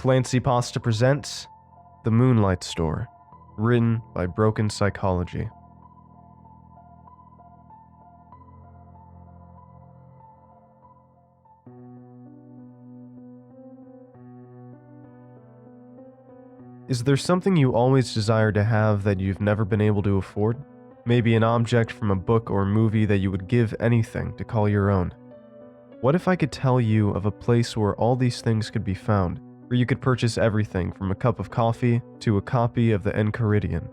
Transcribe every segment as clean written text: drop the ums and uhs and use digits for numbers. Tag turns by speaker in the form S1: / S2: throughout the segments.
S1: ClancyPasta presents The Moonlight Store, written by BrokenPsychology. Is there something you always desire to have that you've never been able to afford? Maybe an object from a book or movie that you would give anything to call your own. What if I could tell you of a place where all these things could be found, where you could purchase everything from a cup of coffee to a copy of the Enchiridion,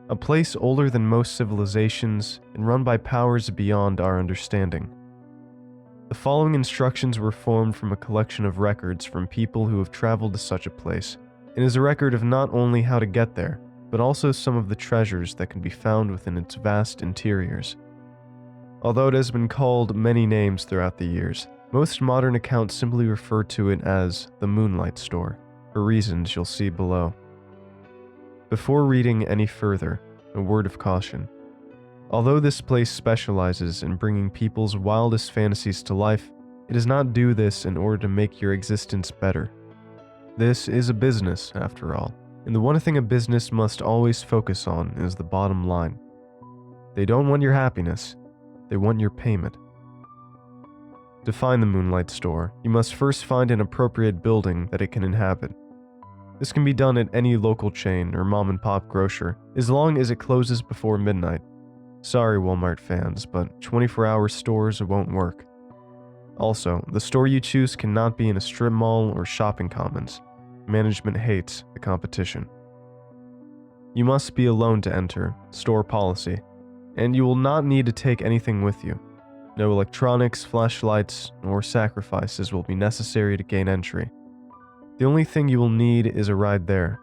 S1: a place older than most civilizations and run by powers beyond our understanding. The following instructions were formed from a collection of records from people who have traveled to such a place, and is a record of not only how to get there, but also some of the treasures that can be found within its vast interiors. Although it has been called many names throughout the years, most modern accounts simply refer to it as the Moonlight Store, for reasons you'll see below. Before reading any further, a word of caution. Although this place specializes in bringing people's wildest fantasies to life, it does not do this in order to make your existence better. This is a business, after all, and the one thing a business must always focus on is the bottom line. They don't want your happiness, they want your payment. To find the Moonlight Store, you must first find an appropriate building that it can inhabit. This can be done at any local chain or mom-and-pop grocer, as long as it closes before midnight. Sorry, Walmart fans, but 24-hour stores won't work. Also, the store you choose cannot be in a strip mall or shopping commons. Management hates the competition. You must be alone to enter, store policy, and you will not need to take anything with you. No electronics, flashlights, or sacrifices will be necessary to gain entry. The only thing you will need is a ride there.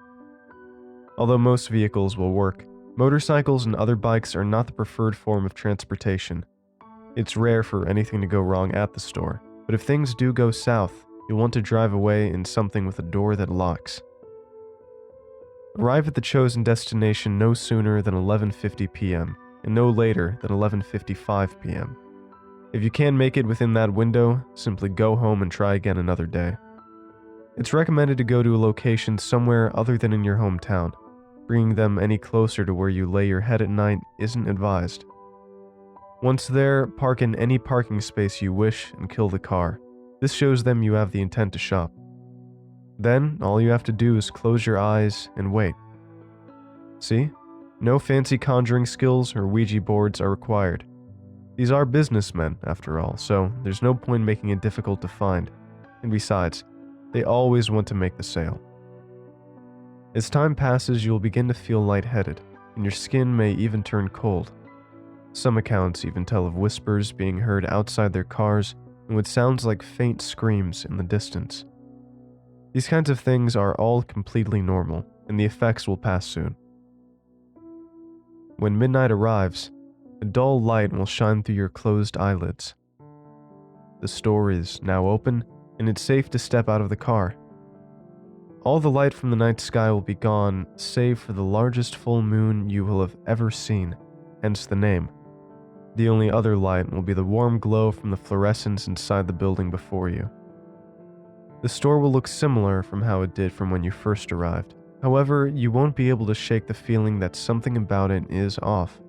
S1: Although most vehicles will work, motorcycles and other bikes are not the preferred form of transportation. It's rare for anything to go wrong at the store, but if things do go south, you'll want to drive away in something with a door that locks. Arrive at the chosen destination no sooner than 11:50 p.m. and no later than 11:55 p.m. If you can't make it within that window, simply go home and try again another day. It's recommended to go to a location somewhere other than in your hometown. Bringing them any closer to where you lay your head at night isn't advised. Once there, park in any parking space you wish and kill the car. This shows them you have the intent to shop. Then, all you have to do is close your eyes and wait. See? No fancy conjuring skills or Ouija boards are required. These are businessmen, after all, so there's no point making it difficult to find. And besides, they always want to make the sale. As time passes, you will begin to feel lightheaded, and your skin may even turn cold. Some accounts even tell of whispers being heard outside their cars and what sounds like faint screams in the distance. These kinds of things are all completely normal, and the effects will pass soon. When midnight arrives, a dull light will shine through your closed eyelids. The store is now open, and it's safe to step out of the car. All the light from the night sky will be gone, save for the largest full moon you will have ever seen, hence the name. The only other light will be the warm glow from the fluorescents inside the building before you. The store will look similar from how it did from when you first arrived. However, you won't be able to shake the feeling that something about it is off.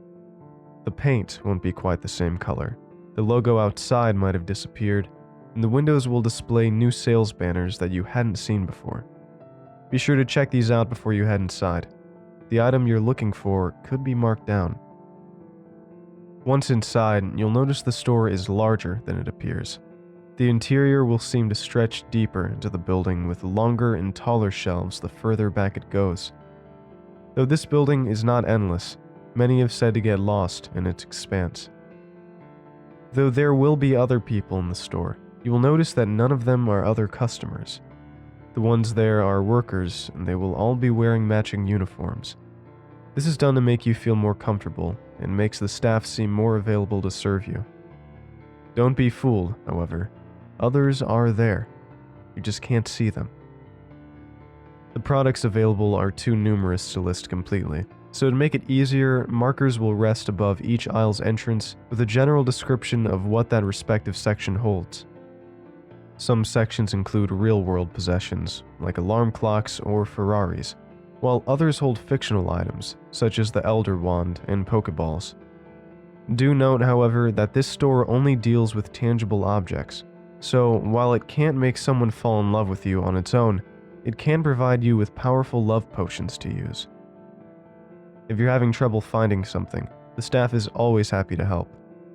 S1: The paint won't be quite the same color. The logo outside might have disappeared, and the windows will display new sales banners that you hadn't seen before. Be sure to check these out before you head inside. The item you're looking for could be marked down. Once inside, you'll notice the store is larger than it appears. The interior will seem to stretch deeper into the building with longer and taller shelves the further back it goes. Though this building is not endless, many have said to get lost in its expanse. Though there will be other people in the store, you will notice that none of them are other customers. The ones there are workers, and they will all be wearing matching uniforms. This is done to make you feel more comfortable, and makes the staff seem more available to serve you. Don't be fooled, however. Others are there. You just can't see them. The products available are too numerous to list completely, so to make it easier, markers will rest above each aisle's entrance with a general description of what that respective section holds. Some sections include real-world possessions, like alarm clocks or Ferraris, while others hold fictional items, such as the Elder Wand and Pokeballs. Do note, however, that this store only deals with tangible objects, so while it can't make someone fall in love with you on its own, it can provide you with powerful love potions to use. If you're having trouble finding something, the staff is always happy to help,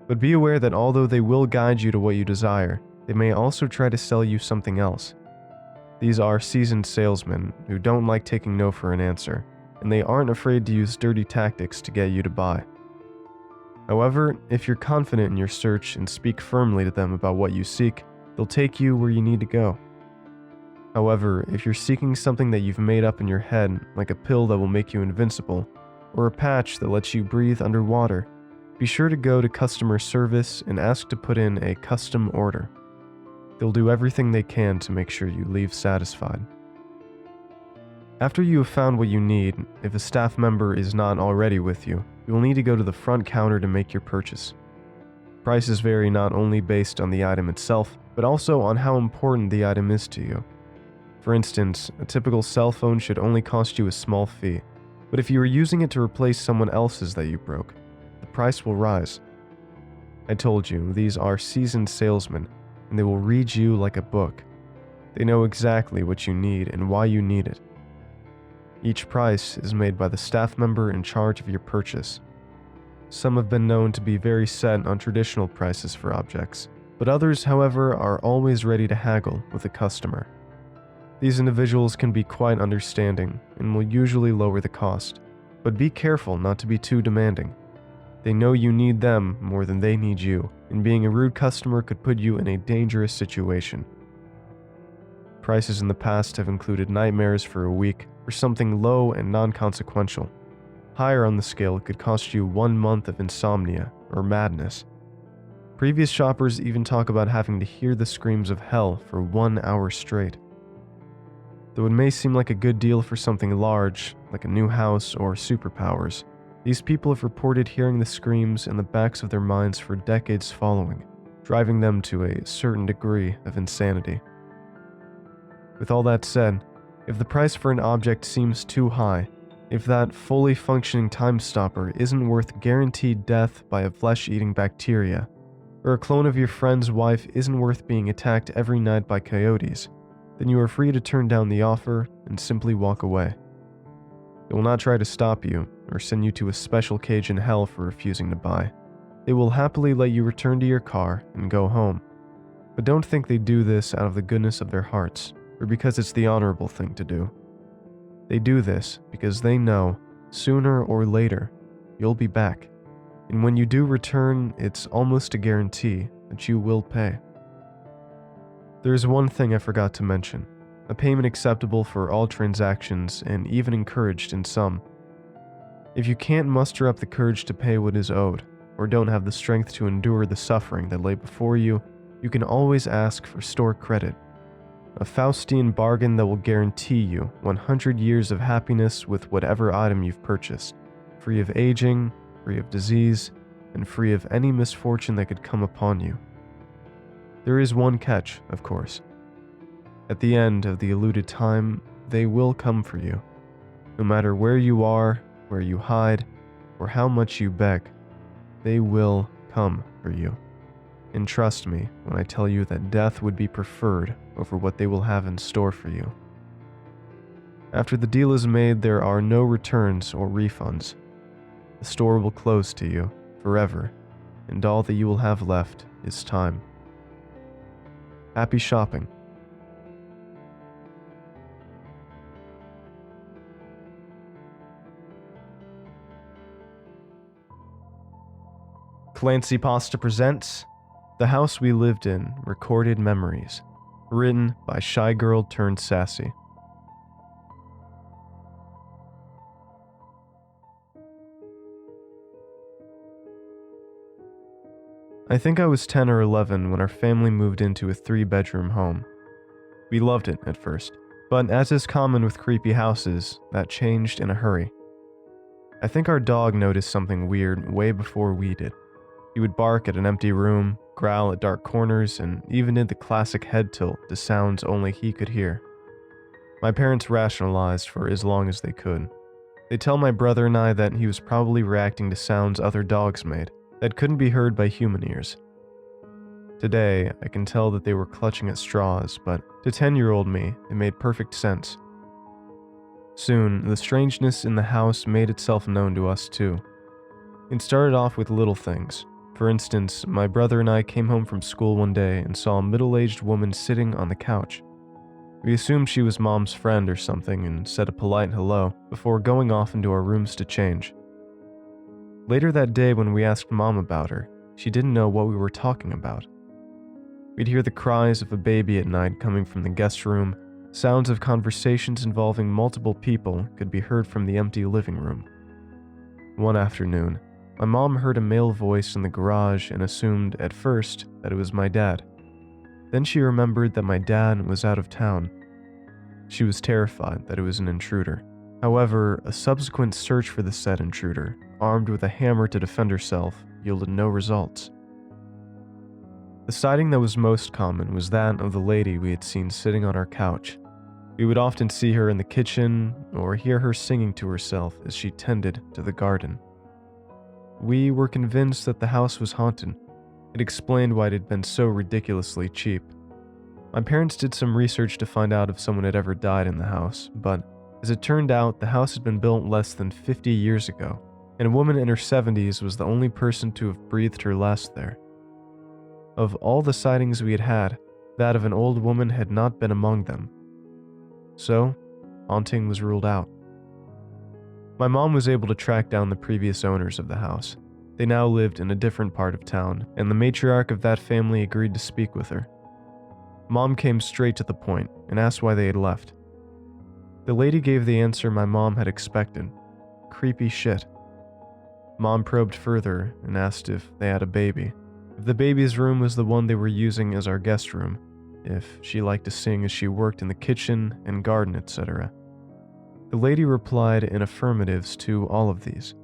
S1: but be aware that although they will guide you to what you desire, they may also try to sell you something else. These are seasoned salesmen who don't like taking no for an answer, and they aren't afraid to use dirty tactics to get you to buy. However, if you're confident in your search and speak firmly to them about what you seek, they'll take you where you need to go. However, if you're seeking something that you've made up in your head, like a pill that will make you invincible, or a patch that lets you breathe underwater, be sure to go to customer service and ask to put in a custom order. They'll do everything they can to make sure you leave satisfied. After you have found what you need, if a staff member is not already with you, you will need to go to the front counter to make your purchase. Prices vary not only based on the item itself, but also on how important the item is to you. For instance, a typical cell phone should only cost you a small fee, but if you are using it to replace someone else's that you broke, the price will rise. I told you, these are seasoned salesmen, and they will read you like a book. They know exactly what you need and why you need it. Each price is made by the staff member in charge of your purchase. Some have been known to be very set on traditional prices for objects, but others, however, are always ready to haggle with the customer. These individuals can be quite understanding and will usually lower the cost, but be careful not to be too demanding. They know you need them more than they need you, and being a rude customer could put you in a dangerous situation. Prices in the past have included nightmares for a week or something low and non-consequential. Higher on the scale, it could cost you 1 month of insomnia or madness. Previous shoppers even talk about having to hear the screams of hell for 1 hour straight. Though it may seem like a good deal for something large, like a new house or superpowers, these people have reported hearing the screams in the backs of their minds for decades following, driving them to a certain degree of insanity. With all that said, if the price for an object seems too high, if that fully functioning time stopper isn't worth guaranteed death by a flesh-eating bacteria, or a clone of your friend's wife isn't worth being attacked every night by coyotes, then you are free to turn down the offer and simply walk away. They will not try to stop you or send you to a special cage in hell for refusing to buy. They will happily let you return to your car and go home. But don't think they do this out of the goodness of their hearts or because it's the honorable thing to do. They do this because they know, sooner or later, you'll be back. And when you do return, it's almost a guarantee that you will pay. There is one thing I forgot to mention, a payment acceptable for all transactions and even encouraged in some. If you can't muster up the courage to pay what is owed, or don't have the strength to endure the suffering that lay before you, you can always ask for store credit. A Faustian bargain that will guarantee you 100 years of happiness with whatever item you've purchased, free of aging, free of disease, and free of any misfortune that could come upon you. There is one catch, of course. At the end of the allotted time, they will come for you. No matter where you are, where you hide, or how much you beg, they will come for you. And trust me when I tell you that death would be preferred over what they will have in store for you. After the deal is made, there are no returns or refunds. The store will close to you forever, and all that you will have left is time. Happy shopping. ClancyPasta presents The House We Lived In, Recorded Memories, written by shygirlturnedsassy. I think I was 10 or 11 when our family moved into a 3-bedroom home. We loved it at first, but as is common with creepy houses, that changed in a hurry. I think our dog noticed something weird way before we did. He He would bark at an empty room, growl at dark corners, and even did the classic head tilt to sounds only he could hear. My parents rationalized for as long as they could. They tell my brother and I that he was probably reacting to sounds other dogs made that couldn't be heard by human ears. Today, I can tell that they were clutching at straws, but to 10-year-old me, it made perfect sense. Soon, the strangeness in the house made itself known to us too. It started off with little things. For instance, my brother and I came home from school one day and saw a middle-aged woman sitting on the couch. We assumed she was Mom's friend or something and said a polite hello before going off into our rooms to change. Later that day when we asked Mom about her, she didn't know what we were talking about. We'd hear the cries of a baby at night coming from the guest room. Sounds of conversations involving multiple people could be heard from the empty living room. One afternoon, my mom heard a male voice in the garage and assumed at first that it was my dad. Then she remembered that my dad was out of town. She was terrified that it was an intruder. However, a subsequent search for the said intruder, armed with a hammer to defend herself, yielded no results. The sighting that was most common was that of the lady we had seen sitting on our couch. We would often see her in the kitchen or hear her singing to herself as she tended to the garden. We were convinced that the house was haunted. It explained why it had been so ridiculously cheap. My parents did some research to find out if someone had ever died in the house, but as it turned out, the house had been built less than 50 years ago, and a woman in her 70s was the only person to have breathed her last there. Of all the sightings we had had, that of an old woman had not been among them. So, haunting was ruled out. My mom was able to track down the previous owners of the house. They now lived in a different part of town, and the matriarch of that family agreed to speak with her. Mom came straight to the point and asked why they had left. The lady gave the answer my mom had expected. Creepy shit. Mom probed further and asked if they had a baby, if the baby's room was the one they were using as our guest room, if she liked to sing as she worked in the kitchen and garden, etc. The lady replied in affirmatives to all of these.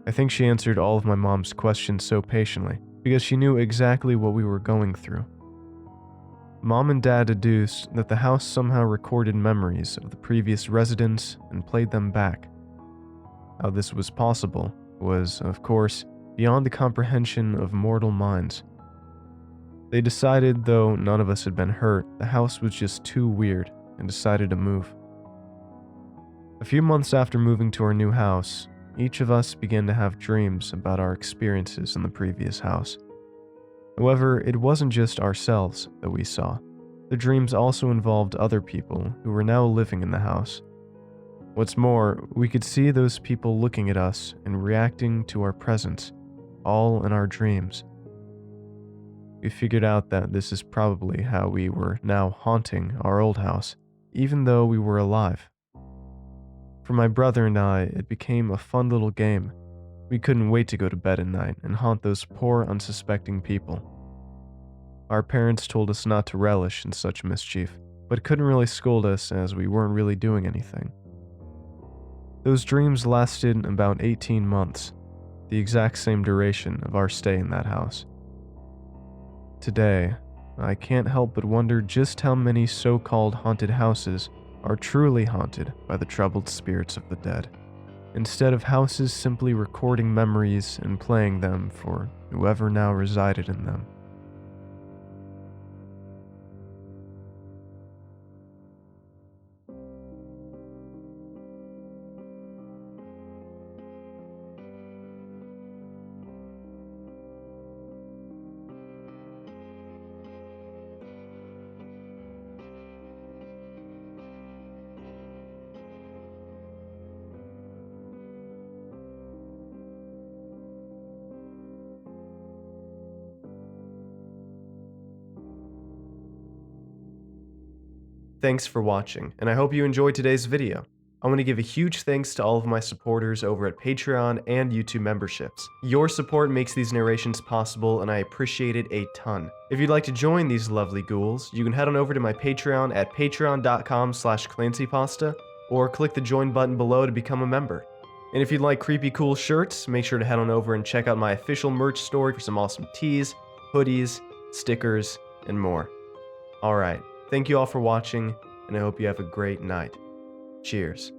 S1: I think she answered all of my mom's questions so patiently because she knew exactly what we were going through. Mom and Dad deduced that the house somehow recorded memories of the previous residents and played them back. How this was possible was, of course, beyond the comprehension of mortal minds. They decided, though none of us had been hurt, the house was just too weird and decided to move. A few months after moving to our new house, each of us began to have dreams about our experiences in the previous house. However, it wasn't just ourselves that we saw. The dreams also involved other people who were now living in the house. What's more, we could see those people looking at us and reacting to our presence, all in our dreams. We figured out that this is probably how we were now haunting our old house, even though we were alive. For my brother and I, it became a fun little game. We couldn't wait to go to bed at night and haunt those poor, unsuspecting people. Our parents told us not to relish in such mischief, but couldn't really scold us as we weren't really doing anything. Those dreams lasted about 18 months, the exact same duration of our stay in that house. Today, I can't help but wonder just how many so-called haunted houses are truly haunted by the troubled spirits of the dead, instead of houses simply recording memories and playing them for whoever now resided in them. Thanks for watching, and I hope you enjoyed today's video. I want to give a huge thanks to all of my supporters over at Patreon and YouTube memberships. Your support makes these narrations possible, and I appreciate it a ton. If you'd like to join these lovely ghouls, you can head on over to my Patreon at patreon.com/ClancyPasta, or click the join button below to become a member. And if you'd like creepy cool shirts, make sure to head on over and check out my official merch store for some awesome tees, hoodies, stickers, and more. Alright, thank you all for watching, and I hope you have a great night. Cheers.